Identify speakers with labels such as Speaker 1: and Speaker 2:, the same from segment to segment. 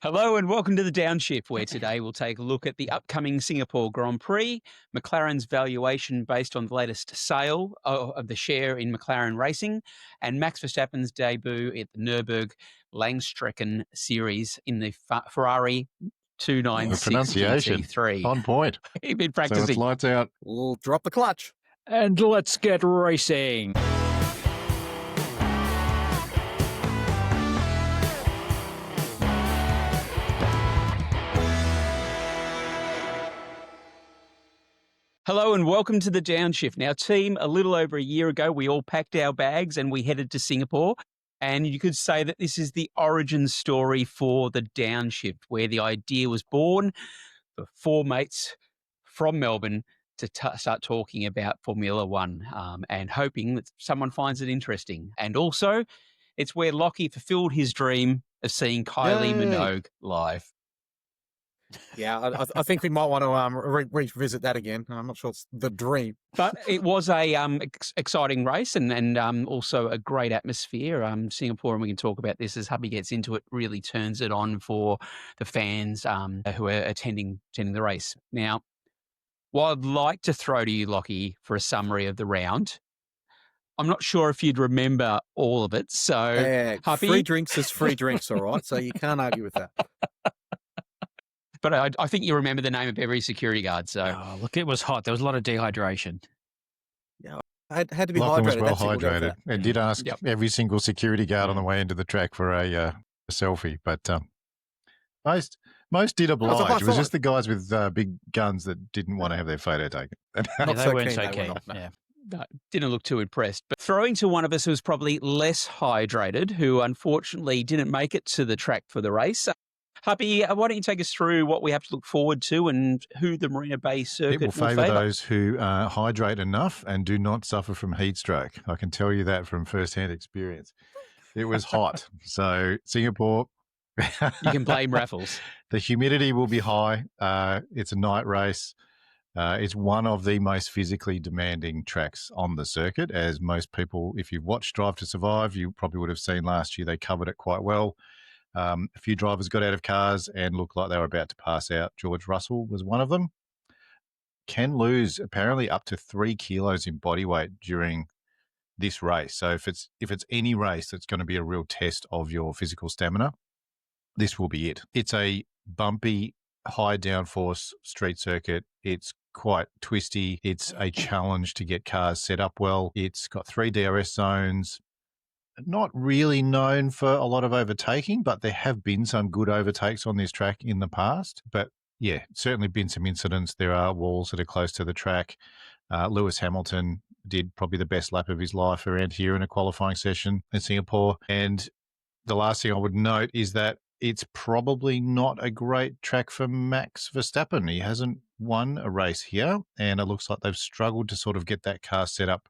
Speaker 1: Hello and welcome to the Downshift, where today we'll take a look at the upcoming Singapore Grand Prix, McLaren's valuation based on the latest sale of the share in McLaren Racing, and Max Verstappen's debut at the Nürburgring Langstrecken Series in the Ferrari
Speaker 2: The
Speaker 1: 296
Speaker 2: pronunciation
Speaker 1: GT3.
Speaker 2: on point.
Speaker 1: You've been
Speaker 2: So it's
Speaker 1: practicing.
Speaker 2: lights out.
Speaker 3: We'll drop the clutch.
Speaker 4: And let's get racing.
Speaker 1: Hello and welcome to the Downshift. Now, team, a little over a year ago, we all packed our bags and we headed to Singapore. And you could say that this is the origin story for the Downshift, where the idea was born for four mates from Melbourne to start talking about Formula One and hoping that someone finds it interesting. And also, it's where Lockie fulfilled his dream of seeing Kylie Minogue live.
Speaker 3: Yeah, I think we might want to revisit that again. I'm not sure it's the dream.
Speaker 1: But it was a exciting race and also a great atmosphere. Singapore, and we can talk about this as Hubby gets into it, really turns it on for the fans who are attending the race. Now, what I'd like to throw to you, Lockie, for a summary of the round, I'm not sure if you'd remember all of it. So, Hubby,
Speaker 3: free drinks is free drinks, all right? So you can't argue with that.
Speaker 1: But I think you remember the name of every security guard. So,
Speaker 4: look, it was hot. There was a lot of dehydration.
Speaker 3: Yeah, I had to be
Speaker 2: Lachlan was
Speaker 3: hydrated.
Speaker 2: well
Speaker 3: That's it, we'll go for
Speaker 2: hydrated and did ask every single security guard on the way into the track for a selfie. But most did oblige. It was just the guys with big guns that didn't want to have their photo taken.
Speaker 4: Yeah, they weren't so keen.
Speaker 1: No, didn't look too impressed. But throwing to one of us who was probably less hydrated, who unfortunately didn't make it to the track for the race. Hubby, why don't you take us through what we have to look forward to and who the Marina Bay circuit
Speaker 2: It will favour those who hydrate enough and do not suffer from heat stroke. I can tell you that from first-hand experience. It was hot. So Singapore...
Speaker 1: You can blame Raffles.
Speaker 2: The humidity will be high. It's a night race. It's one of the most physically demanding tracks on the circuit, as most people, if you've watched Drive to Survive, you probably would have seen last year they covered it quite well. A few drivers got out of cars and looked like they were about to pass out. George Russell was one of them. Can lose apparently up to 3 kilos in body weight during this race. So if it's any race that's going to be a real test of your physical stamina, this will be it. It's a bumpy, high downforce street circuit. It's quite twisty. It's a challenge to get cars set up well. It's got 3 DRS zones. Not really known for a lot of overtaking, but there have been some good overtakes on this track in the past. But yeah, certainly been some incidents. There are walls that are close to the track. Lewis Hamilton did probably the best lap of his life around here in a qualifying session in Singapore. And the last thing I would note is that it's probably not a great track for Max Verstappen. He hasn't won a race here, and it looks like they've struggled to sort of get that car set up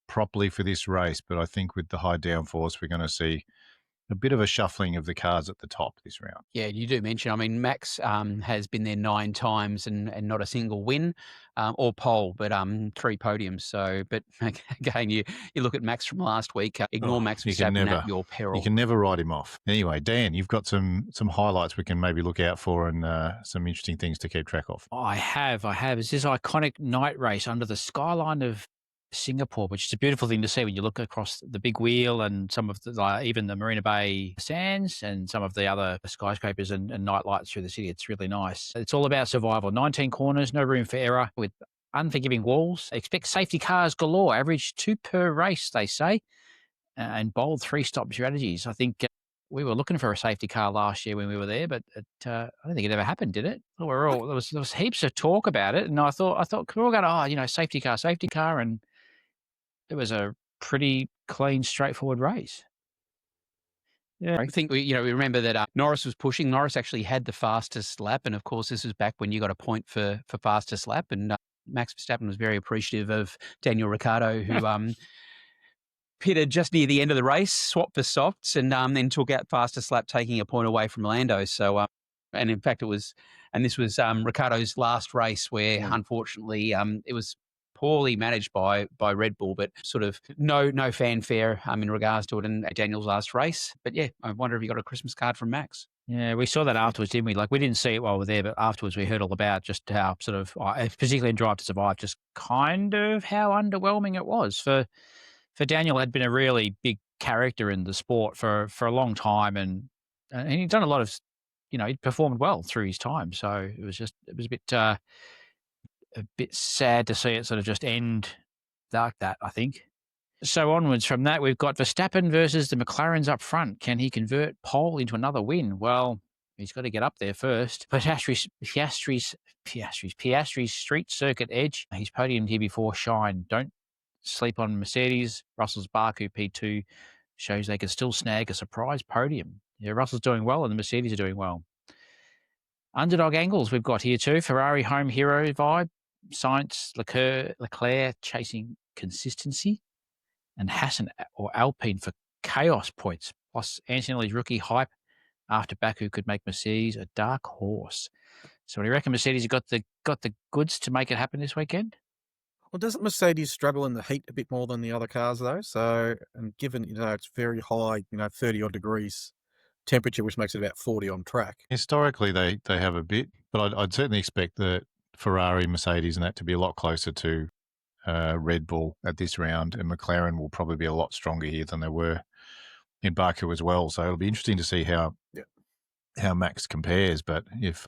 Speaker 2: properly for this race. But I think with the high downforce, we're going to see a bit of a shuffling of the cars at the top this round.
Speaker 1: Yeah, you do mention, I mean, Max has been there 9 times and not a single win or pole, but 3 podiums. So, but again, you look at Max from last week, ignore Max Verstappen at your peril.
Speaker 2: You can never write him off. Anyway, Dan, you've got some highlights we can maybe look out for and some interesting things to keep track of.
Speaker 4: I have. It's this iconic night race under the skyline of Singapore, which is a beautiful thing to see when you look across the big wheel and some of the, even the Marina Bay sands and some of the other skyscrapers and night lights through the city. It's really nice. It's all about survival. 19 corners, no room for error, with unforgiving walls. Expect safety cars galore. Average 2 per race, they say, and bold 3-stop strategies. I think we were looking for a safety car last year when we were there, but I don't think it ever happened, did it? There was heaps of talk about it, and I thought we're all going, safety car, and it was a pretty clean, straightforward race. Yeah,
Speaker 1: I think we remember that Norris was pushing. Norris actually had the fastest lap, and of course, this was back when you got a point for fastest lap. And Max Verstappen was very appreciative of Daniel Ricciardo, who pitted just near the end of the race, swapped for softs, and then took out fastest lap, taking a point away from Lando. So, and in fact, this was Ricciardo's last race, where unfortunately it was poorly managed by Red Bull, but sort of no fanfare in regards to it in Daniel's last race. But yeah, I wonder if he got a Christmas card from Max.
Speaker 4: Yeah, we saw that afterwards, didn't we? Like, we didn't see it while we were there, but afterwards we heard all about just how sort of, particularly in Drive to Survive, just kind of how underwhelming it was for Daniel. Had been a really big character in the sport for a long time, and he'd done a lot of, he'd performed well through his time. So it was a bit sad to see it sort of just end like that, I think. So onwards from that, we've got Verstappen versus the McLaren's up front. Can he convert pole into another win? Well, he's got to get up there first. Piastri's street circuit edge. He's podiumed here before. Shine. Don't sleep on Mercedes. Russell's Baku P2 shows they can still snag a surprise podium. Yeah, Russell's doing well and the Mercedes are doing well. Underdog angles we've got here too. Ferrari home hero vibe. Sainz, Leclerc chasing consistency. And Hassan or Alpine for chaos points. Plus Antonelli's rookie hype after Baku could make Mercedes a dark horse. So do you reckon Mercedes got the goods to make it happen this weekend?
Speaker 3: Well, doesn't Mercedes struggle in the heat a bit more than the other cars though? So, and given, it's very high, 30 odd degrees temperature, which makes it about 40 on track.
Speaker 2: Historically, they have a bit, but I'd certainly expect the Ferrari, Mercedes and that to be a lot closer to Red Bull at this round, and McLaren will probably be a lot stronger here than they were in Baku as well. So it'll be interesting to see how Max compares. But if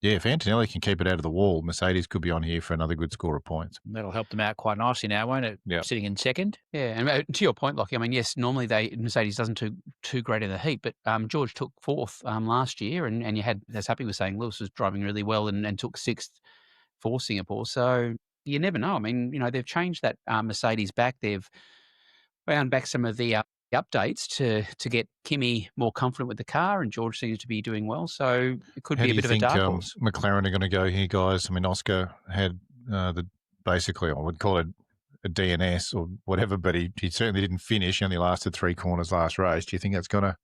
Speaker 2: Antonelli can keep it out of the wall, Mercedes could be on here for another good score of points.
Speaker 4: That'll help them out quite nicely now, won't it?
Speaker 2: Yeah.
Speaker 4: Sitting in second.
Speaker 1: Yeah, and to your point, Lockie, I mean, yes, normally Mercedes doesn't too great in the heat, but George took fourth last year, and you had, as Happy was saying, Lewis was driving really well and took sixth for Singapore. So you never know. I mean, they've changed that Mercedes back. They've wound back some of the updates to get Kimi more confident with the car, and George seems to be doing well. So it could be a bit of a dark horse.
Speaker 2: McLaren are going to go here, guys? I mean, Oscar had basically, I would call it a DNS or whatever, but he certainly didn't finish. He only lasted 3 corners last race. Do you think that's going to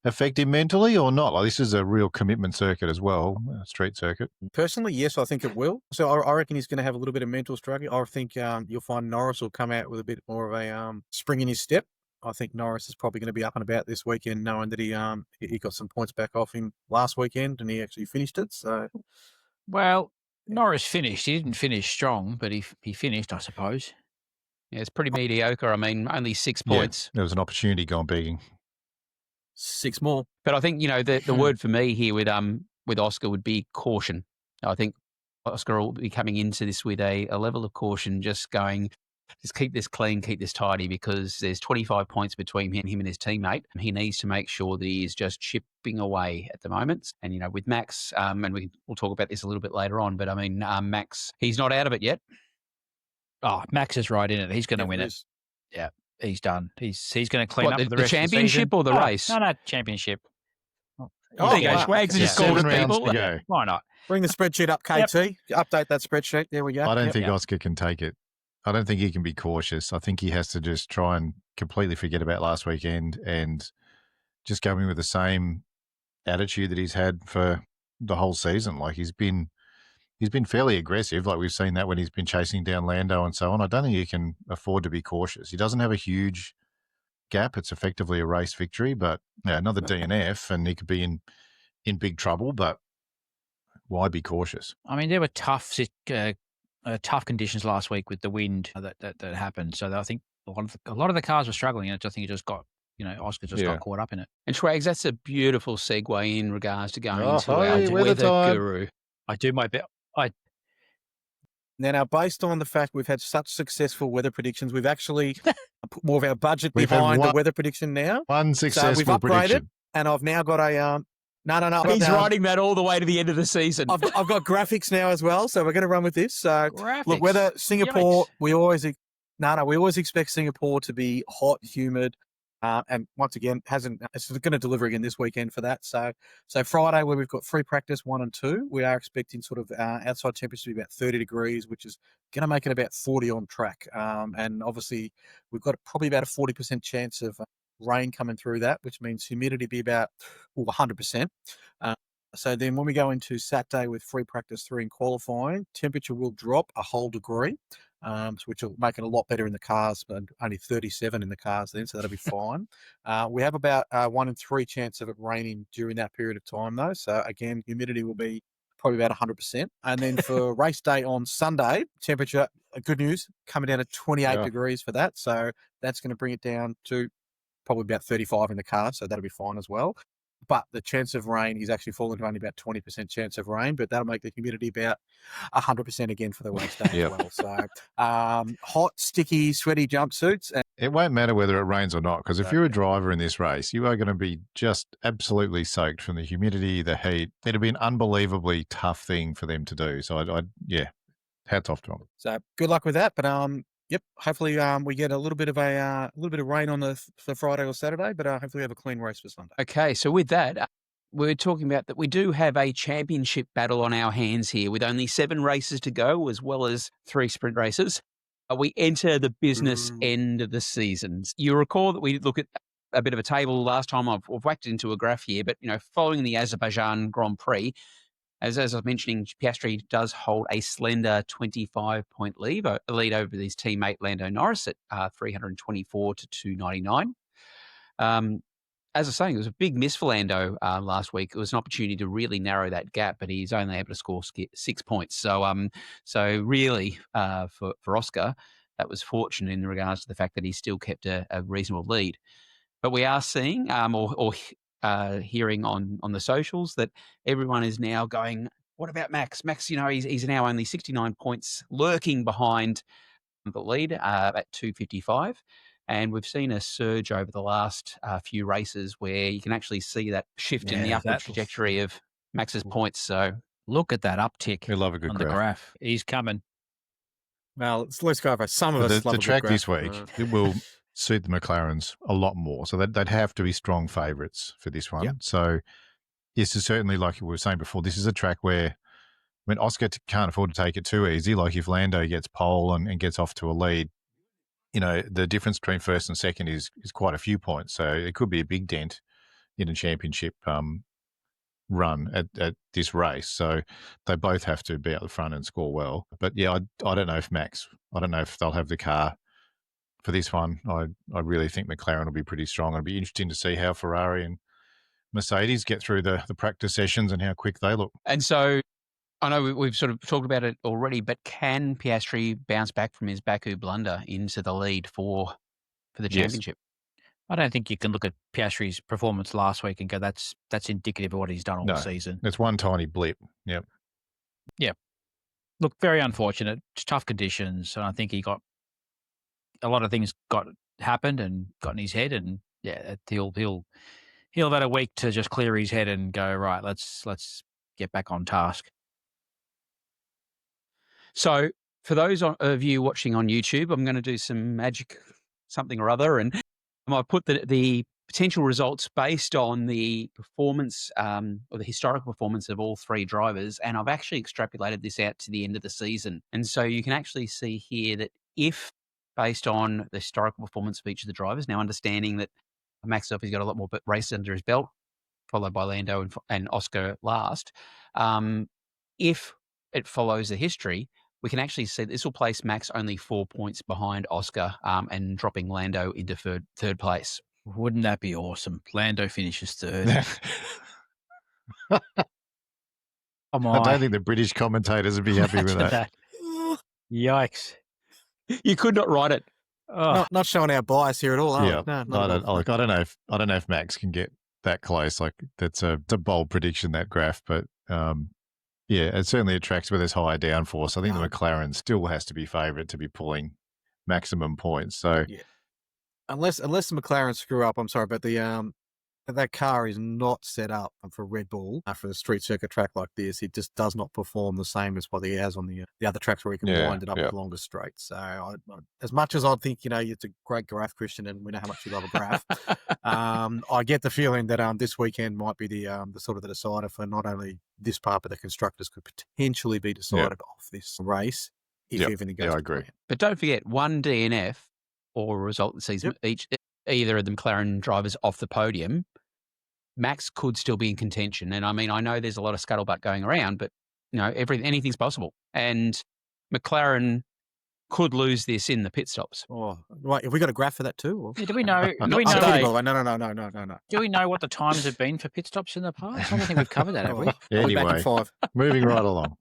Speaker 2: affect him mentally or not? Like, this is a real commitment circuit as well, a street circuit.
Speaker 3: Personally, yes, I think it will. So I reckon he's going to have a little bit of mental struggle. I think you'll find Norris will come out with a bit more of a spring in his step. I think Norris is probably going to be up and about this weekend, knowing that he got some points back off him last weekend and he actually finished it. So,
Speaker 4: well, Norris finished. He didn't finish strong, but he finished, I suppose.
Speaker 1: Yeah, it's pretty mediocre. I mean, only 6 points.
Speaker 2: There was an opportunity gone begging.
Speaker 3: 6 more.
Speaker 1: But I think, the word for me here with Oscar would be caution. I think Oscar will be coming into this with a level of caution, just keep this clean, keep this tidy, because there's 25 points between him and his teammate. And he needs to make sure that he is just chipping away at the moment. And, with Max, and we'll talk about this a little bit later on, but I mean, Max, he's not out of it yet.
Speaker 4: Oh, Max is right in it. He's going to win it. Yeah. He's done. He's going to clean up for the rest of the
Speaker 1: championship or the race?
Speaker 4: No, championship.
Speaker 1: There you go. Swags and just called people.
Speaker 4: Why not?
Speaker 3: Bring the spreadsheet up, KT. Update that spreadsheet. There we go.
Speaker 2: I don't think Oscar can take it. I don't think he can be cautious. I think he has to just try and completely forget about last weekend and just go in with the same attitude that he's had for the whole season. Like, he's been fairly aggressive. Like, we've seen that when he's been chasing down Lando and so on. I don't think he can afford to be cautious. He doesn't have a huge gap. It's effectively a race victory, but another DNF and he could be in big trouble. But why be cautious?
Speaker 4: I mean, there were tough conditions last week with the wind that happened. So I think a lot of the cars were struggling, and I think it just got, Oscar just got caught up in it.
Speaker 1: And Schwags, that's a beautiful segue in regards to going into our weather guru.
Speaker 4: I do my best.
Speaker 3: Now, based on the fact we've had such successful weather predictions, we've actually put more of our budget behind the weather prediction now.
Speaker 2: One successful
Speaker 3: so we've upgraded,
Speaker 2: prediction.
Speaker 3: And I've now got a no.
Speaker 1: He's riding that all the way to the end of the season.
Speaker 3: I've got graphics now as well, so we're going to run with this. So look, whether Singapore, we always expect Singapore to be hot, humid, and once again it's going to deliver again this weekend for that. So Friday, where we've got free practice 1 and 2, we are expecting sort of outside temperature to be about 30 degrees, which is going to make it about 40 on track. And obviously we've got probably about a 40% chance of rain coming through that, which means humidity be about 100%. So then when we go into Saturday with free practice 3 in qualifying, temperature will drop a whole degree. which will make it a lot better in the cars, but only 37 in the cars then, so that'll be fine. We have about 1 in 3 chance of it raining during that period of time, though. So again, humidity will be probably about 100%. And then for race day on Sunday, temperature, good news, coming down to 28 degrees for that. So that's going to bring it down to probably about 35 in the car. So that'll be fine as well. But the chance of rain is actually falling to only about 20% chance of rain, but that'll make the humidity about 100% again for the race day as well. So hot, sticky, sweaty jumpsuits.
Speaker 2: It won't matter whether it rains or not, because if you're a driver in this race, you are going to be just absolutely soaked from the humidity, the heat. It'll be an unbelievably tough thing for them to do. So, hats off to them.
Speaker 3: So good luck with that. But yep, hopefully we get a little bit of rain on the Friday or Saturday, but hopefully we have a clean race for Sunday.
Speaker 1: Okay, so with that, we're talking about that we do have a championship battle on our hands here with only 7 races to go, as well as 3 sprint races. We enter the business end of the season. You recall that we look at a bit of a table last time. I've whacked it into a graph here, but following the Azerbaijan Grand Prix, as I was mentioning, Piastri does hold a slender 25-point lead over his teammate Lando Norris at 324 to 299. As I was saying, it was a big miss for Lando last week. It was an opportunity to really narrow that gap, but he's only able to score 6 points. So really, for Oscar, that was fortunate in regards to the fact that he still kept a reasonable lead. But we are seeing hearing on the socials that everyone is now going, what about Max? Max, he's now only 69 points lurking behind the lead at 255. And we've seen a surge over the last few races where you can actually see that shift in the upward trajectory of Max's points. So
Speaker 4: look at that uptick.
Speaker 2: We love a good
Speaker 4: on the graph. He's coming.
Speaker 3: Well, let's go over some of us.
Speaker 2: The track this week, it will suit the McLarens a lot more. So they'd have to be strong favourites for this one. Yep. So this is certainly, like we were saying before, this is a track where when Oscar can't afford to take it too easy, like if Lando gets pole and gets off to a lead, the difference between first and second is quite a few points. So it could be a big dent in a championship run at this race. So they both have to be at the front and score well. But yeah, I don't know if they'll have the car for this one. I really think McLaren will be pretty strong. It'll be interesting to see how Ferrari and Mercedes get through the practice sessions and how quick they look.
Speaker 1: And so I know we've sort of talked about it already, but can Piastri bounce back from his Baku blunder into the lead for the championship?
Speaker 4: I don't think you can look at Piastri's performance last week and go, that's indicative of what he's done all season.
Speaker 2: It's one tiny blip. Yep.
Speaker 4: Yeah. Look, very unfortunate. It's tough conditions, and I think he got a lot of things happened and got in his head, and he'll have had a week to just clear his head and go, right, let's get back on task.
Speaker 1: So for those of you watching on YouTube, I'm going to do some magic something or other, and I put the potential results based on the performance or the historical performance of all 3 drivers, and I've actually extrapolated this out to the end of the season. And so you can actually see here that if, based on the historical performance of each of the drivers, now understanding that Max Verstappen's got a lot more races under his belt, followed by Lando and Oscar last, if it follows the history, we can actually see this will place Max only 4 points behind Oscar and dropping Lando into third place.
Speaker 4: Wouldn't that be awesome? Lando finishes third.
Speaker 2: I don't think the British commentators would be happy with that.
Speaker 4: Yikes.
Speaker 1: You could not write it.
Speaker 3: Not showing our bias here at all.
Speaker 2: Yeah. I don't know if Max can get that close. Like that's a bold prediction, that graph, but it certainly attracts where there's higher downforce. I think the McLaren still has to be favourite to be pulling maximum points. So
Speaker 3: unless the McLaren screw up, I'm sorry, but that car is not set up for Red Bull for a street circuit track like this. It just does not perform the same as what he has on the other tracks where he can wind it up with longer straights. So as much as I think, it's a great graph, Christian, and we know how much you love a graph, I get the feeling that this weekend might be the sort of the decider for not only this part, but the constructors could potentially be decided off this race if everything goes to plan.
Speaker 1: But don't forget, one DNF or a result that sees either of the McLaren drivers off the podium, Max could still be in contention. And I mean, I know there's a lot of scuttlebutt going around, but anything's possible. And McLaren could lose this in the pit stops.
Speaker 3: Oh, right. Have we got a graph for that too? Or?
Speaker 4: Yeah, do we know?
Speaker 3: No.
Speaker 4: Do we know what the times have been for pit stops in the past? I don't think we've covered that, have we?
Speaker 3: We're back in
Speaker 2: Anyway,
Speaker 3: 5.
Speaker 2: moving right along.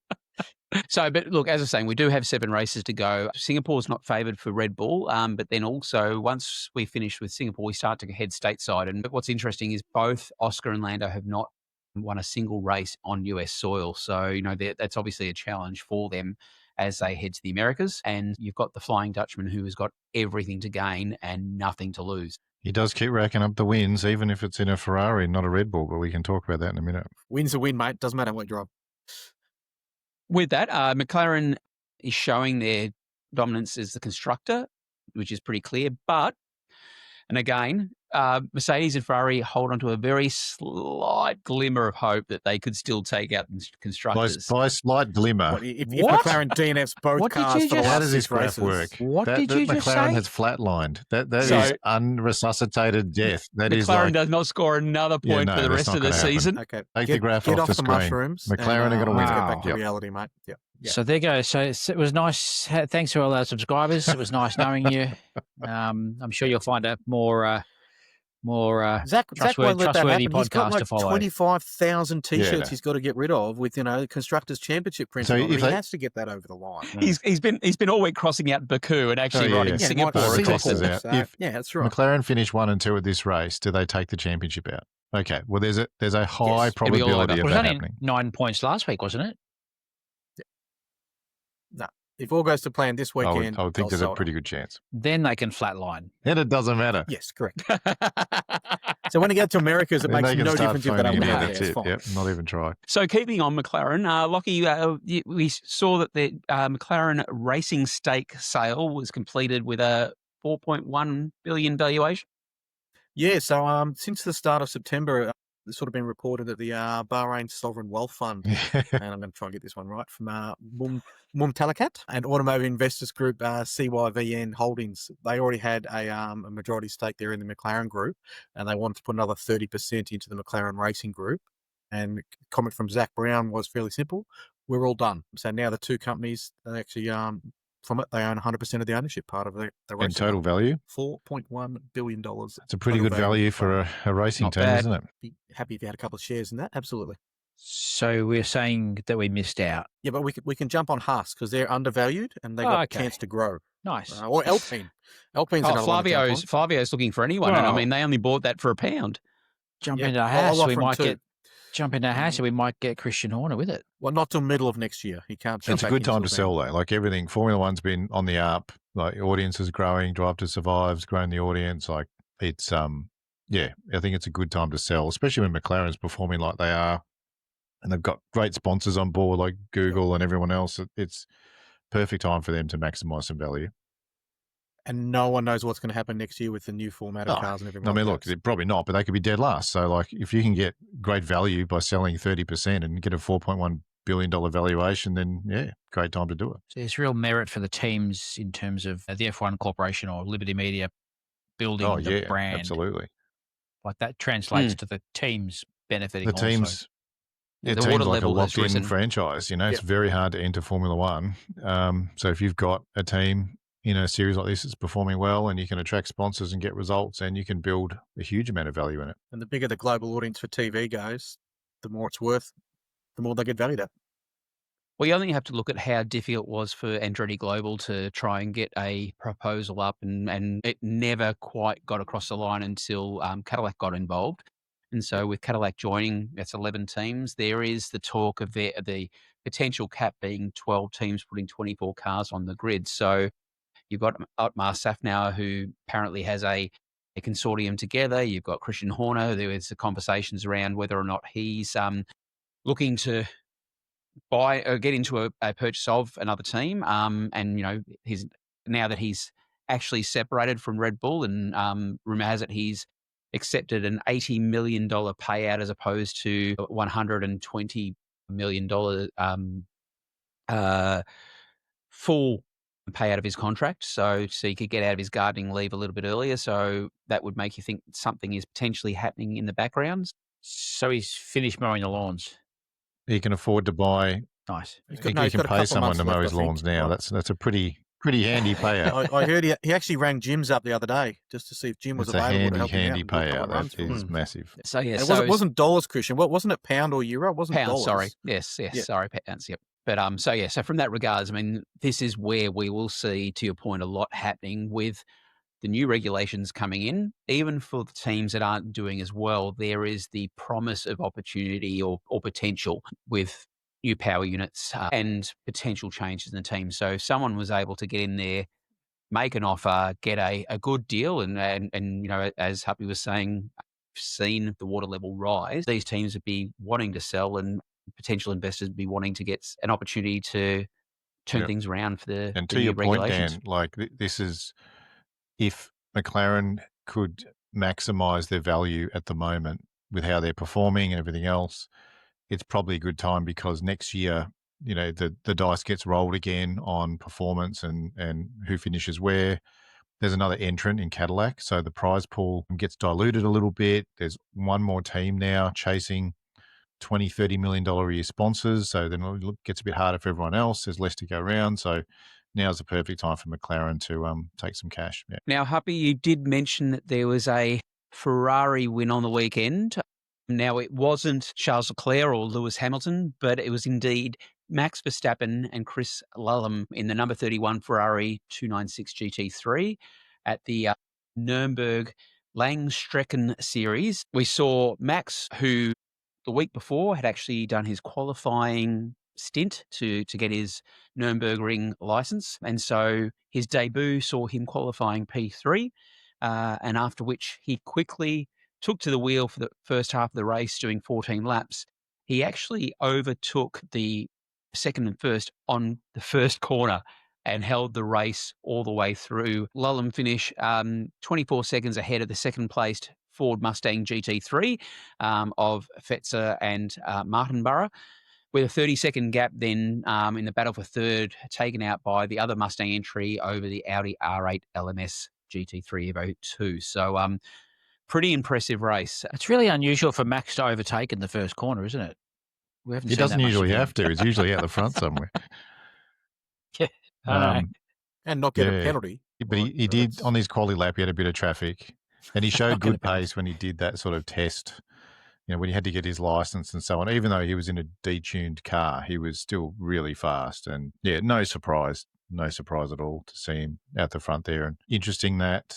Speaker 1: So, but look, as I was saying, we do have 7 races to go. Singapore's not favoured for Red Bull, but then also once we finish with Singapore, we start to head stateside. And what's interesting is both Oscar and Lando have not won a single race on US soil. So, you know, that's obviously a challenge for them as they head to the Americas. And you've got the Flying Dutchman who has got everything to gain and nothing to lose.
Speaker 2: He does keep racking up the wins, even if it's in a Ferrari, not a Red Bull, but we can talk about that in a minute.
Speaker 3: Win's a win, mate. Doesn't matter what drive.
Speaker 1: With that, McLaren is showing their dominance as the constructor, which is pretty clear. But, and again, Mercedes and Ferrari hold on to a very slight glimmer of hope that they could still take out the constructors.
Speaker 2: By slight glimmer.
Speaker 3: If McLaren DNFs both cars for the
Speaker 2: How
Speaker 3: last
Speaker 2: does this
Speaker 3: 6
Speaker 2: graph
Speaker 3: races.
Speaker 2: work?
Speaker 4: What did you just
Speaker 2: McLaren
Speaker 4: say?
Speaker 2: has flatlined. That is unresuscitated death. That is
Speaker 1: McLaren
Speaker 2: like,
Speaker 1: does not score another point for the rest of the season.
Speaker 3: Okay,
Speaker 2: Take the graph
Speaker 3: get
Speaker 2: off the
Speaker 3: the
Speaker 2: screen.
Speaker 3: mushrooms.
Speaker 2: McLaren are going to win.
Speaker 3: Let's get
Speaker 4: Wow.
Speaker 3: back to reality, mate. Yeah.
Speaker 4: So there you go. So it was nice. Thanks to all our subscribers. It was nice knowing you. I'm sure you'll find a more
Speaker 3: Zach won't let that
Speaker 4: trustworthy
Speaker 3: happen. He's got
Speaker 4: podcast
Speaker 3: like
Speaker 4: to follow.
Speaker 3: 25,000 T-shirts
Speaker 2: Yeah.
Speaker 3: he's got to get rid of with, Constructors Championship principle.
Speaker 2: if
Speaker 3: He
Speaker 2: they-
Speaker 3: has to get that over the line.
Speaker 1: He's been all week crossing out Baku and actually
Speaker 2: yeah.
Speaker 1: writing
Speaker 2: Yeah,
Speaker 1: Singapore
Speaker 2: Singapore
Speaker 1: across
Speaker 2: crosses
Speaker 1: it.
Speaker 2: out.
Speaker 3: So,
Speaker 2: If
Speaker 3: yeah, that's right.
Speaker 2: McLaren finish 1 and 2 at this race, do they take the championship out? Okay. Well, there's a high
Speaker 3: Yes.
Speaker 1: It'll be all over.
Speaker 2: probability
Speaker 4: It
Speaker 2: of
Speaker 4: was
Speaker 2: that
Speaker 4: only
Speaker 2: happening.
Speaker 4: 9 points last week, wasn't it?
Speaker 3: If all goes to plan this weekend,
Speaker 2: I would think
Speaker 3: they'll
Speaker 2: there's a
Speaker 3: sell it.
Speaker 2: pretty good chance.
Speaker 4: Then they can flatline.
Speaker 2: And it doesn't matter.
Speaker 3: Yes, correct. So when you get to Americas, it
Speaker 2: Then
Speaker 3: makes
Speaker 2: they can
Speaker 3: no
Speaker 2: start
Speaker 3: difference if they don't
Speaker 2: phoning
Speaker 3: win.
Speaker 2: it in.
Speaker 3: Yeah,
Speaker 2: That's
Speaker 3: it's
Speaker 2: it.
Speaker 3: fine.
Speaker 2: Yep. Not even try.
Speaker 1: So keeping on McLaren, Lockie, we saw that the McLaren racing stake sale was completed with a $4.1 billion valuation.
Speaker 3: Yeah, so since the start of September, it's sort of been reported that the Bahrain Sovereign Wealth Fund, and I'm going to try and get this one right, from Mumtalakat and Automotive Investors Group, CYVN Holdings, they already had a majority stake there in the McLaren Group, and they wanted to put another 30% into the McLaren Racing Group. And comment from Zach Brown was fairly simple. We're all done. So now the two companies, they actually, from it, they own 100% of the ownership part of the racing.
Speaker 2: And total value?
Speaker 3: $4.1 billion.
Speaker 2: It's a pretty good value for a racing
Speaker 1: Not
Speaker 2: team,
Speaker 1: bad.
Speaker 2: isn't it?
Speaker 3: Be happy if you had a couple of shares in that. Absolutely.
Speaker 4: So we're saying that we missed out.
Speaker 3: Yeah, but we can jump on Haas because they're undervalued and they've got a chance to grow.
Speaker 4: Nice.
Speaker 3: Or Alpine. Alpine's another one to jump on.
Speaker 1: Flavio's looking for anyone, and I
Speaker 4: Well-
Speaker 1: mean they only bought that for £1.
Speaker 4: Jump
Speaker 3: Yeah,
Speaker 4: into
Speaker 3: I'll
Speaker 4: Haas,
Speaker 3: offer
Speaker 4: we
Speaker 3: him
Speaker 4: might
Speaker 3: two.
Speaker 4: get. Jump into Haas, and we might get Christian Horner with it.
Speaker 3: Well, not till middle of next year. He can't.
Speaker 2: It's a good time to sell, though. Like everything, Formula One's been on the up. Like audience is growing. Drive to Survive's growing the audience. Like it's yeah, I think it's a good time to sell, especially when McLaren's performing like they are, and they've got great sponsors on board like Google and everyone else. It's perfect time for them to maximise some value.
Speaker 3: And no one knows what's going to happen next year with the new format of cars and everything.
Speaker 2: I mean,
Speaker 3: like
Speaker 2: look,
Speaker 3: that.
Speaker 2: they're probably not, but they could be dead last. So, like, if you can get great value by selling 30% and get a $4.1 billion valuation, then yeah, great time to do it.
Speaker 4: So there's real merit for the teams in terms of the F1 Corporation or Liberty Media building the brand.
Speaker 2: Absolutely.
Speaker 4: Like that translates to the teams benefiting.
Speaker 2: The
Speaker 4: also.
Speaker 2: teams,
Speaker 1: Yeah,
Speaker 2: it
Speaker 1: the
Speaker 2: seems
Speaker 1: water
Speaker 2: like a
Speaker 1: level has
Speaker 2: locked-in
Speaker 1: risen.
Speaker 2: franchise. You know, it's very hard to enter Formula One. So if you've got a team in a series like this that's performing well, and you can attract sponsors and get results, and you can build a huge amount of value in it.
Speaker 3: And the bigger the global audience for TV goes, the more it's worth, the more they get valued at.
Speaker 1: Well, you only have to look at how difficult it was for Andretti Global to try and get a proposal up, and it never quite got across the line until Cadillac got involved. And so with Cadillac joining, that's 11 teams, there is the talk of the potential cap being 12 teams putting 24 cars on the grid. So you've got Otmar Safnauer, who apparently has a consortium together. You've got Christian Horner. There was the conversations around whether or not he's looking to buy or get into a purchase of another team. And, you know, now that he's actually separated from Red Bull, and rumor has it he's accepted an $80 million payout as opposed to $120 million full payout of his contract. So he could get out of his gardening leave a little bit earlier. So that would make you think something is potentially happening in the background.
Speaker 4: So he's finished mowing the lawns.
Speaker 2: He can afford to buy.
Speaker 4: Nice.
Speaker 2: He can pay someone to mow his lawns now. That's a pretty Pretty handy payout.
Speaker 3: I heard he actually rang Jim's up the other day just to see if Jim was
Speaker 2: It's a
Speaker 3: available to
Speaker 2: handy,
Speaker 3: help him out.
Speaker 2: handy
Speaker 3: And do a couple
Speaker 2: payout.
Speaker 3: of runs
Speaker 2: That
Speaker 3: for him.
Speaker 2: is massive.
Speaker 1: So yeah,
Speaker 3: And it wasn't dollars, Christian. Wasn't it pound or euro? It wasn't
Speaker 1: pounds.
Speaker 3: dollars.
Speaker 1: Sorry, yes,
Speaker 3: Yeah.
Speaker 1: sorry, pounds. Yep. But so from that regards, I mean, this is where we will see, to your point, a lot happening with the new regulations coming in. Even for the teams that aren't doing as well, there is the promise of opportunity or potential with new power units and potential changes in the team. So if someone was able to get in there, make an offer, get a good deal, and as Happy was saying, seen the water level rise, these teams would be wanting to sell, and potential investors would be wanting to get an opportunity to turn things around for the
Speaker 2: and
Speaker 1: the
Speaker 2: to
Speaker 1: new
Speaker 2: your point,
Speaker 1: regulations.
Speaker 2: Dan, like this is if McLaren could maximize their value at the moment with how they're performing and everything else, it's probably a good time because next year, the dice gets rolled again on performance and who finishes where. There's another entrant in Cadillac, so the prize pool gets diluted a little bit. There's one more team now chasing $20-30 million a year sponsors, so then it gets a bit harder for everyone else. There's less to go around, so now's the perfect time for McLaren to take some cash. Yeah.
Speaker 1: Now, Happy, you did mention that there was a Ferrari win on the weekend. Now, it wasn't Charles Leclerc or Lewis Hamilton, but it was indeed Max Verstappen and Chris Lullum in the number 31 Ferrari 296 GT3 at the Nürburgring Langstrecken Series. We saw Max, who the week before had actually done his qualifying stint to get his Nürburgring license. And so his debut saw him qualifying P3, and after which he quickly took to the wheel for the first half of the race, doing 14 laps. He actually overtook the second and first on the first corner and held the race all the way through. Lullum finish 24 seconds ahead of the second placed Ford Mustang GT3 of Fetzer and Martinborough, with a 30-second gap then in the battle for third, taken out by the other Mustang entry over the Audi R8 LMS GT3 Evo 2. So pretty impressive race.
Speaker 4: It's really unusual for Max to overtake in the first corner, isn't it? We haven't
Speaker 2: He
Speaker 4: seen
Speaker 2: doesn't
Speaker 4: that much
Speaker 2: usually
Speaker 4: of him.
Speaker 2: have to. It's usually out the front somewhere.
Speaker 4: Yeah, I know.
Speaker 3: And not get a penalty.
Speaker 2: But he did, on his quali lap, he had a bit of traffic. And he showed good pace when he did that sort of test, when he had to get his license and so on. Even though he was in a detuned car, he was still really fast. And yeah, no surprise at all to see him out the front there. And interesting that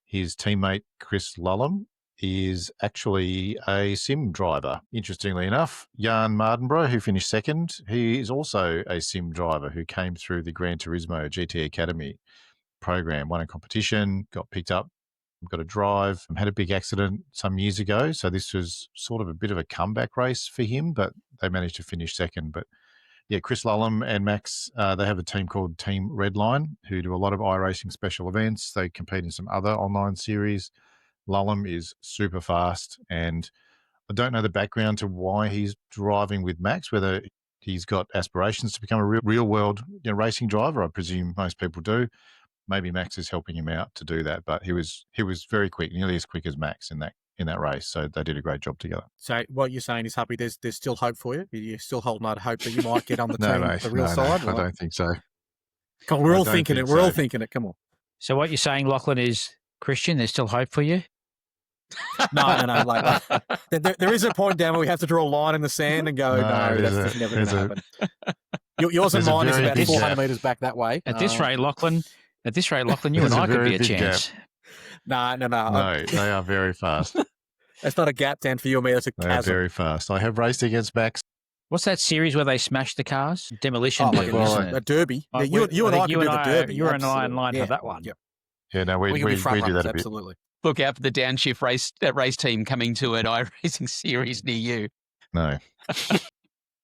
Speaker 2: his teammate, Chris Lullum, is actually a sim driver. Interestingly enough, Jan Mardenborough, who finished second, he is also a sim driver who came through the Gran Turismo GT Academy program, won a competition, got picked up, got a drive, had a big accident some years ago. So this was sort of a bit of a comeback race for him, but they managed to finish second. But yeah, Chris Lullum and Max, they have a team called Team Redline who do a lot of iRacing special events. They compete in some other online series. Lullum is super fast, and I don't know the background to why he's driving with Max, whether he's got aspirations to become a real world racing driver. I presume most people do. Maybe Max is helping him out to do that, but he was very quick, nearly as quick as Max in that race. So they did a great job together.
Speaker 3: So what you're saying is, Happy, there's still hope for you? You're still holding out hope that you might get on the team,
Speaker 2: mate,
Speaker 3: the real side?
Speaker 2: No, I don't think so.
Speaker 3: Come on, we're all thinking it. We're all thinking it. Come on.
Speaker 4: So what you're saying, Lachlan, is, Christian, there's still hope for you?
Speaker 3: No. Like, there is a point down where we have to draw a line in the sand and go, no, that's just never going to happen. Yours and mine is about 400 metres back that way.
Speaker 4: At this rate, Lachlan, you and I could be a chance.
Speaker 3: No.
Speaker 2: No, they are very fast.
Speaker 3: That's not a gap, Dan, for you or me. That's a chasm.
Speaker 2: They are very fast. I have raced against Max.
Speaker 4: What's that series where they smash the cars? Demolition Derby, isn't it?
Speaker 3: A derby. Yeah, you and I can do the derby.
Speaker 4: You and I in line for that one.
Speaker 3: Yep.
Speaker 2: Yeah, no, we do that a bit.
Speaker 3: Absolutely.
Speaker 1: Look out for the Downshift race team coming to an iRacing series near you.
Speaker 2: No.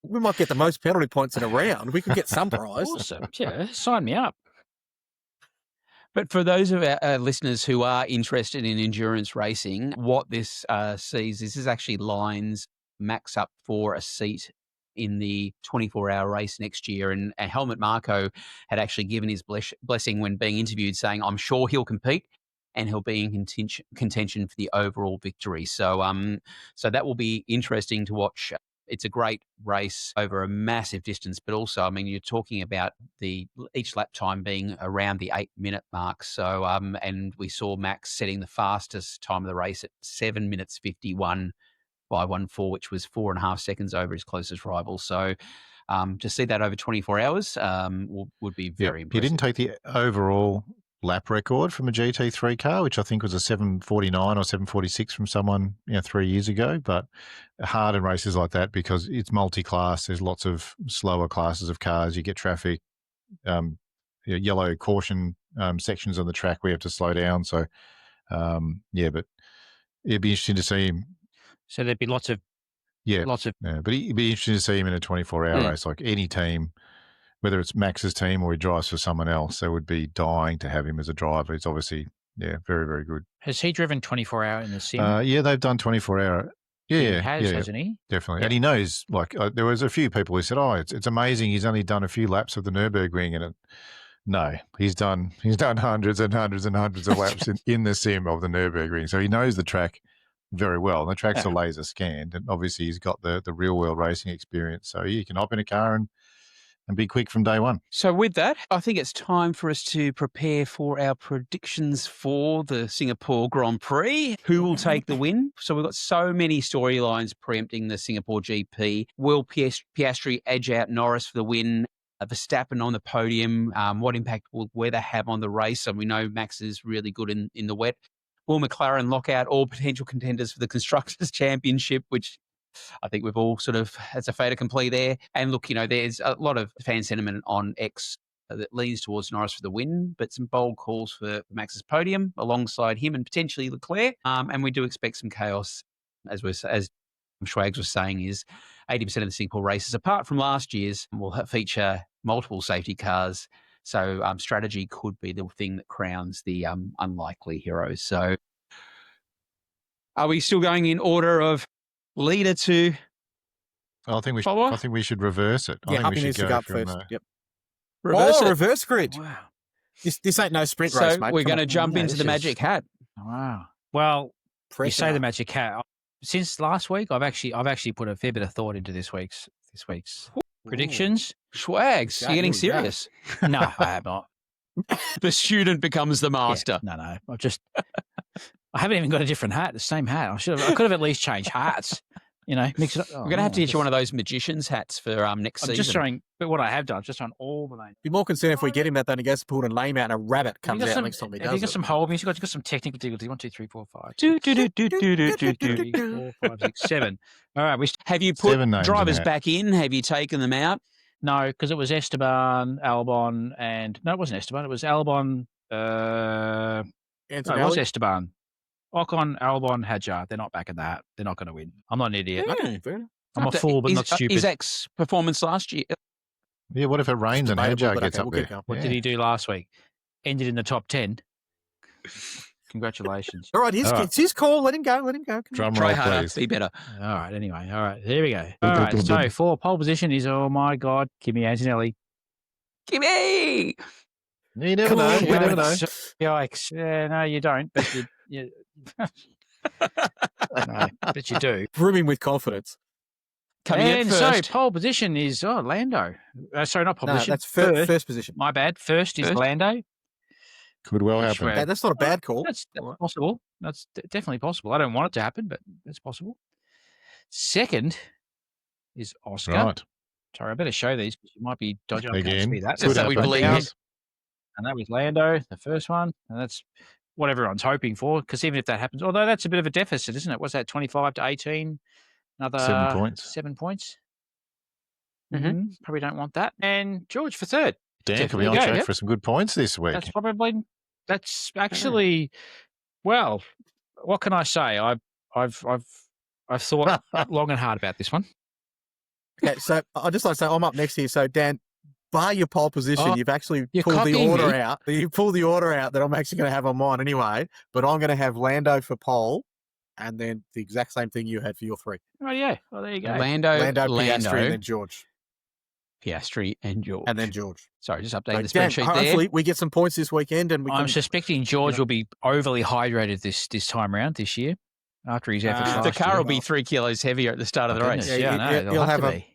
Speaker 3: We might get the most penalty points in a round. We could get some prize.
Speaker 4: Awesome. Yeah, sign me up.
Speaker 1: But for those of our listeners who are interested in endurance racing, what this sees is this actually lines Max up for a seat in the 24-hour race next year. And Helmut Marko had actually given his blessing when being interviewed, saying, I'm sure he'll compete and he'll be in contention for the overall victory. So so that will be interesting to watch It's a great race over a massive distance, but also, I mean, you're talking about each lap time being around the 8-minute mark. So, and we saw Max setting the fastest time of the race at 7 minutes 51 by 1.4, which was 4.5 seconds over his closest rival. So, to see that over 24 hours would be very impressive.
Speaker 2: He didn't take the overall lap record from a GT3 car, which I think was a 7:49 or 7:46 from someone 3 years ago. But hard in races like that because it's multi-class. There's lots of slower classes of cars. You get traffic, yellow caution sections on the track where you have to slow down. So, but it'd be interesting to see him.
Speaker 4: So there'd be lots of.
Speaker 2: Yeah, but it'd be interesting to see him in a 24-hour race. Like any team, whether it's Max's team or he drives for someone else, they would be dying to have him as a driver. He's obviously, very, very good.
Speaker 4: Has he driven 24-hour in the sim?
Speaker 2: They've done 24-hour. Yeah,
Speaker 4: hasn't he?
Speaker 2: Definitely.
Speaker 4: Yeah.
Speaker 2: And he knows, there was a few people who said, it's amazing he's only done a few laps of the Nürburgring. And no, he's done hundreds and hundreds and hundreds of laps in the sim of the Nürburgring. So he knows the track very well. And the tracks are laser scanned. And obviously he's got the real world racing experience. So he can hop in a car and be quick from day one.
Speaker 1: So with that, I think it's time for us to prepare for our predictions for the Singapore Grand Prix. Who will take the win? So we've got so many storylines preempting the Singapore GP. Will Piastri edge out Norris for the win? Verstappen on the podium? What impact will weather have on the race? And we know Max is really good in the wet. Will McLaren lock out all potential contenders for the Constructors' Championship, which I think we've all sort of, as a fait accompli there. And look, there's a lot of fan sentiment on X that leans towards Norris for the win, but some bold calls for Max's podium alongside him and potentially Leclerc. And we do expect some chaos, as Schwags was saying, is 80% of the Singapore races, apart from last year's, will feature multiple safety cars. So strategy could be the thing that crowns the unlikely heroes. So are we still going in order of leader to
Speaker 2: I think we should reverse it.
Speaker 3: Yeah,
Speaker 2: I think we should go
Speaker 3: first.
Speaker 2: Yep.
Speaker 3: Reverse grid.
Speaker 4: Wow.
Speaker 3: This ain't no sprint race, mate.
Speaker 1: We're going to jump into the magic hat.
Speaker 4: Wow. Well, you say the magic hat. Since last week, I've actually put a fair bit of thought into this week's predictions.
Speaker 1: Schwags, you're getting serious.
Speaker 4: No, I have not.
Speaker 1: The student becomes the master.
Speaker 4: Yeah, no. I haven't even got a different hat. The same hat. I could have at least changed hats. Mix it up.
Speaker 1: We're going to have to get you one of those magician's hats for next season.
Speaker 4: Just throwing, but what I have done, just on all the names.
Speaker 3: Be more concerned if we get him that then he goes to pull a name out and a rabbit comes out next time he does.
Speaker 4: Have you got some whole music? You've got some technical difficulty. 1, 2, 3, 4, 5.
Speaker 1: 3,
Speaker 4: 4, 5, 6, 7. All right.
Speaker 1: Have you put drivers back in? Have you taken them out?
Speaker 4: No, because it was Esteban, Albon, and no, it wasn't Esteban. It was Albon. It was Esteban. Ocon, Albon, Hadjar. They're not back in that. They're not going to win. I'm not an idiot. I'm a fool, but not stupid.
Speaker 1: His ex-performance last year.
Speaker 2: Yeah, what if it rains and Hadjar gets up there?
Speaker 4: What did he do last week? Ended in the top 10. Congratulations.
Speaker 3: All right, it's his call. Let him go.
Speaker 2: Drum roll, please.
Speaker 1: Be better.
Speaker 4: All right, anyway. All right, here we go. All right, so for pole position is, oh my God, Kimi Antonelli.
Speaker 1: Kimi!
Speaker 2: You never know.
Speaker 4: Yikes. Yeah, no, you don't, but you no, but you do.
Speaker 3: Brimming with confidence.
Speaker 1: Coming in first.
Speaker 4: So pole position is Lando. Sorry, not pole position.
Speaker 3: That's first position.
Speaker 4: My bad. First is Lando.
Speaker 2: Could well happen.
Speaker 3: That's not a bad call.
Speaker 4: That's possible. That's definitely possible. I don't want it to happen, but it's possible. Second is Oscar.
Speaker 2: Right.
Speaker 4: Sorry, I better show these because you might be dodging.
Speaker 2: Again,
Speaker 1: that's what we believe.
Speaker 4: And that was Lando, the first one, and that's what everyone's hoping for. Because even if that happens, although that's a bit of a deficit, isn't it? What's that? 25 to 18. Another
Speaker 2: 7 points.
Speaker 4: 7 points. Mm-hmm. Probably don't want that. And George for third.
Speaker 2: Dan could be on track for some good points this week.
Speaker 4: That's actually, well, what can I say? I've thought long and hard about this one.
Speaker 3: Okay, so I'd just like to say I'm up next here. So Dan, bar your pole position, you've actually pulled the order out. You pulled the order out that I'm actually going to have on mine anyway. But I'm going to have Lando for pole, and then the exact same thing you had for your three.
Speaker 4: Oh yeah, well there you go.
Speaker 1: Lando,
Speaker 3: Piastri, and then George.
Speaker 1: Piastri and George.
Speaker 3: And then George.
Speaker 1: Sorry, just updating the spreadsheet there.
Speaker 3: Hopefully we get some points this weekend. And I'm
Speaker 4: suspecting George will be overly hydrated this time around this year. After his efforts
Speaker 1: The
Speaker 4: last
Speaker 1: car
Speaker 4: year.
Speaker 1: will be 3 kilos heavier at the start of the race.
Speaker 4: Goodness, I know. They'll have to be.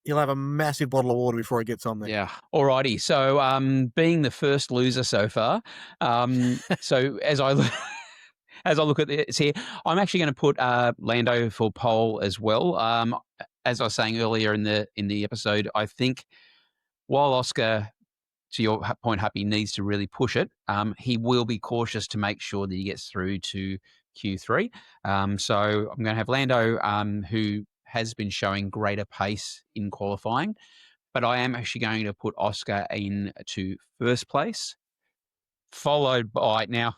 Speaker 3: He'll have a massive bottle of water before he gets on there.
Speaker 4: Yeah.
Speaker 1: Alrighty. So, being the first loser so far, so as I look at this here, I'm actually going to put Lando for pole as well. As I was saying earlier in the episode, I think while Oscar, to your point, Happy, needs to really push it, he will be cautious to make sure that he gets through to Q3. So I'm going to have Lando, who has been showing greater pace in qualifying, but I am actually going to put Oscar in to first place, followed by, now,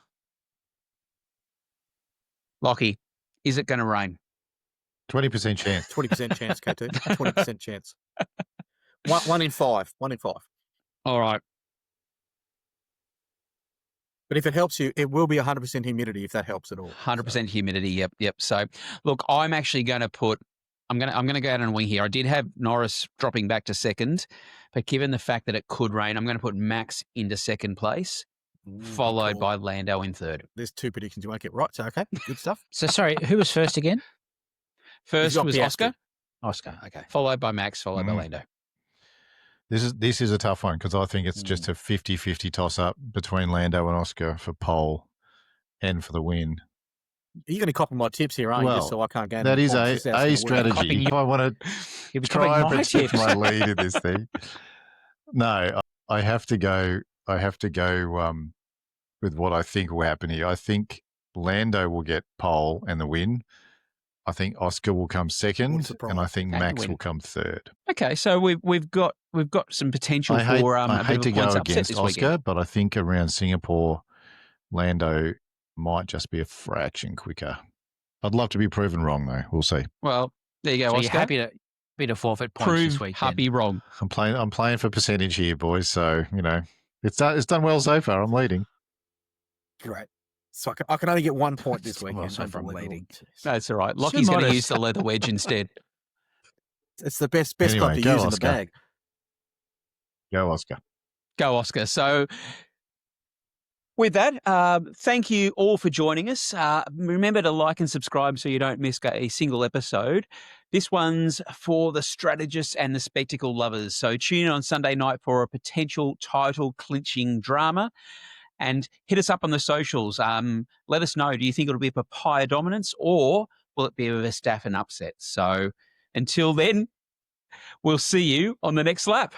Speaker 1: Lockie, is it going to rain?
Speaker 2: 20% chance.
Speaker 3: 20% chance, KT. 20% chance. One in five. 1 in 5.
Speaker 1: All right.
Speaker 3: But if it helps you, it will be 100% humidity if that helps at all.
Speaker 1: 100% humidity. Yep. So, look, I'm actually going to put. I'm going to go out on a wing here. I did have Norris dropping back to second, but given the fact that it could rain, I'm going to put Max into second place, followed by Lando in third.
Speaker 3: There's 2 predictions you won't get right. So, okay, good stuff.
Speaker 4: So, sorry, who was first again?
Speaker 1: First was
Speaker 3: Piastri.
Speaker 4: Oscar, okay.
Speaker 1: Followed by Max, followed by Lando.
Speaker 2: This is a tough one because I think it's just a 50-50 toss-up between Lando and Oscar for pole and for the win.
Speaker 3: You're going to copy my tips here, aren't you? Just so I can't go.
Speaker 2: That is a strategy. If I want to try and protect my lead in this thing. No, I have to go. I have to go with what I think will happen here. I think Lando will get pole and the win. I think Oscar will come second, and I think Max will come third.
Speaker 1: Okay, so we've got some potential for
Speaker 2: I hate to go against Oscar,
Speaker 1: weekend.
Speaker 2: but I think around Singapore, Lando might just be a fraction quicker. I'd love to be proven wrong, though. We'll see.
Speaker 1: Well, there you go,
Speaker 4: So
Speaker 1: Oscar.
Speaker 4: you're happy to forfeit points
Speaker 1: Prove
Speaker 4: this week.
Speaker 1: Happy wrong.
Speaker 2: I'm playing for percentage here, boys. So it's done well so far. I'm leading.
Speaker 3: Great. So I can only get 1 point this weekend.
Speaker 4: So from leading.
Speaker 1: That's all right. Lockie's going to use the leather wedge instead.
Speaker 3: It's the best
Speaker 2: Anyway,
Speaker 3: club to
Speaker 2: go
Speaker 3: use in the
Speaker 2: Oscar.
Speaker 3: bag.
Speaker 2: Go, Oscar.
Speaker 1: Go, Oscar. So with that, thank you all for joining us. Remember to like and subscribe so you don't miss a single episode. This one's for the strategists and the spectacle lovers. So tune in on Sunday night for a potential title clinching drama. And hit us up on the socials. Let us know, do you think it'll be a papaya dominance or will it be a Verstappen upset? So until then, we'll see you on the next lap.